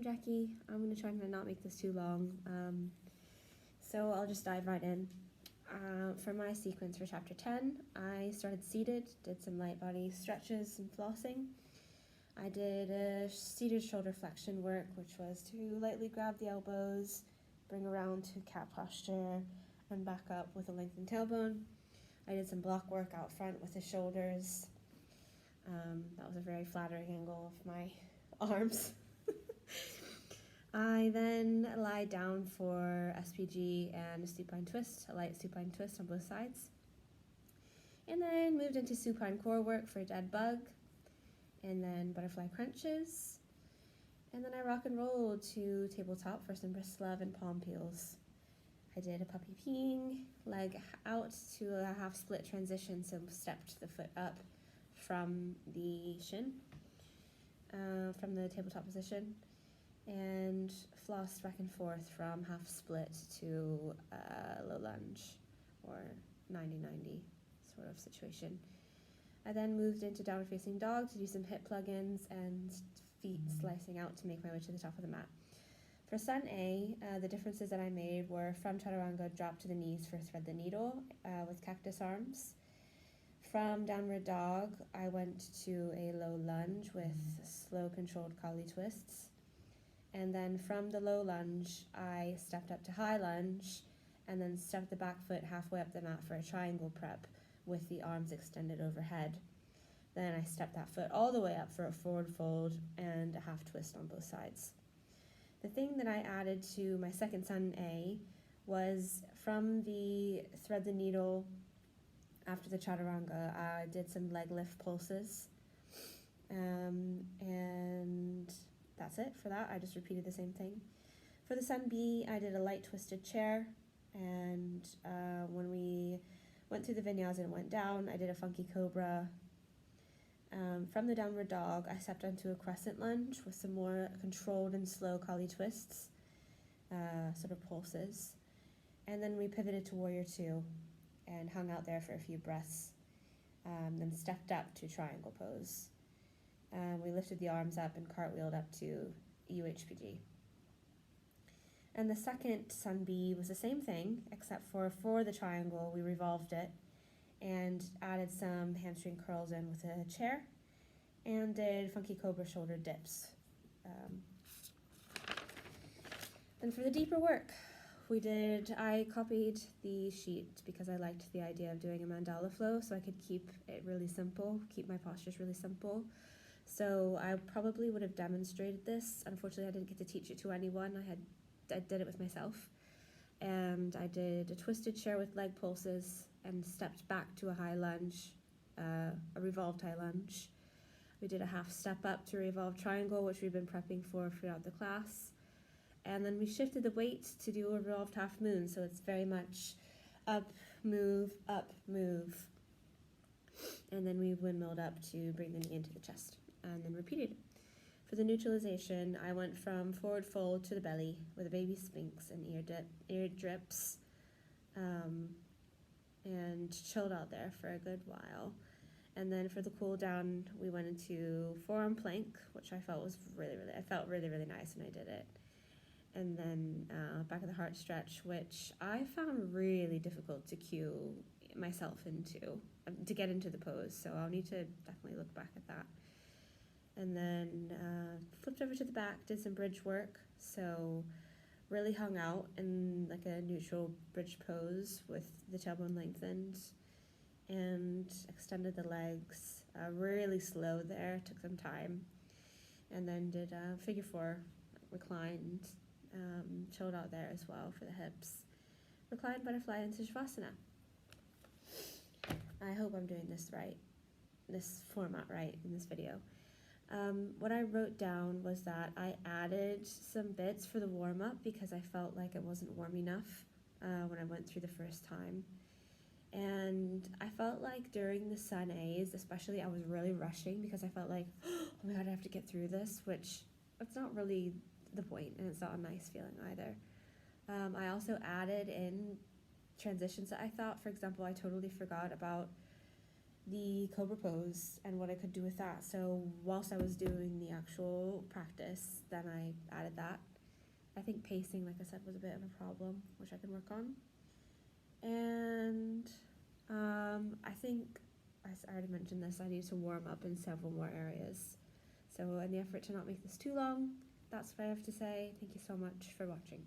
I'm Jackie. I'm going to try to not make this too long, so I'll just dive right in. For my sequence for chapter 10, I started seated, did some light body stretches and flossing. I did a seated shoulder flexion work, which was to lightly grab the elbows, bring around to cat posture, and back up with a lengthened tailbone. I did some block work out front with the shoulders. That was a very flattering angle of my arms. I then lied down for SPG and a supine twist, a light supine twist on both sides. And then moved into supine core work for a dead bug, and then butterfly crunches. And then I rock and rolled to tabletop for some wrist love and palm peels. I did a puppy peeing, leg out to a half split transition, so stepped the foot up from the shin, from the tabletop position, and flossed back and forth from half split to low lunge or 90-90 sort of situation. I then moved into downward facing dog to do some hip plug-ins and feet slicing out to make my way to the top of the mat. For Sun A, the differences that I made were from chaturanga, drop to the knees for thread the needle with cactus arms. From downward dog, I went to a low lunge with slow controlled Kali twists. And then from the low lunge, I stepped up to high lunge and then stepped the back foot halfway up the mat for a triangle prep with the arms extended overhead. Then I stepped that foot all the way up for a forward fold and a half twist on both sides. The thing that I added to my second Sun A was from the thread the needle after the chaturanga, I did some leg lift pulses. And that's it for that. I just repeated the same thing. For the Sun B, I did a light twisted chair, and when we went through the vinyasa and went down, I did a funky cobra. From the downward dog, I stepped onto a crescent lunge with some more controlled and slow Kali twists, sort of pulses. And then we pivoted to Warrior 2 and hung out there for a few breaths, then stepped up to triangle pose. We lifted the arms up and cartwheeled up to UHPG. And the second Sun B was the same thing, except for the triangle, we revolved it and added some hamstring curls in with a chair and did funky cobra shoulder dips. Then for the deeper work, I copied the sheet because I liked the idea of doing a mandala flow so I could keep it really simple, keep my postures really simple. So I probably would have demonstrated this. Unfortunately, I didn't get to teach it to anyone. I did it with myself. And I did a twisted chair with leg pulses and stepped back to a high lunge, a revolved high lunge. We did a half step up to revolve triangle, which we've been prepping for throughout the class. And then we shifted the weight to do a revolved half moon. So it's very much up, move, and then we windmilled up to bring the knee into the chest, and then repeated. For the neutralization, I went from forward fold to the belly with a baby sphinx and ear drips, and chilled out there for a good while. And then for the cool down, we went into forearm plank, which I felt was really nice when I did it. And then back of the heart stretch, which I found really difficult to cue myself into, to get into the pose. So I'll need to definitely look back at that. And then flipped over to the back, did some bridge work. So really hung out in like a neutral bridge pose with the tailbone lengthened and extended the legs. Really slow there, took some time. And then did figure 4, reclined, chilled out there as well for the hips. Reclined butterfly into Shavasana. I hope I'm doing this right, this format right in this video. What I wrote down was that I added some bits for the warm-up because I felt like it wasn't warm enough when I went through the first time. And I felt like during the Sun A's, especially, I was really rushing because I felt like, oh my god, I have to get through this, which it's not really the point, and it's not a nice feeling either. I also added in transitions that I thought, for example, I totally forgot about the Cobra pose and what I could do with that. So whilst I was doing the actual practice, then I added that. I think pacing, like I said, was a bit of a problem, which I can work on. And I think, I already mentioned this, I need to warm up in several more areas. So in the effort to not make this too long, that's what I have to say. Thank you so much for watching.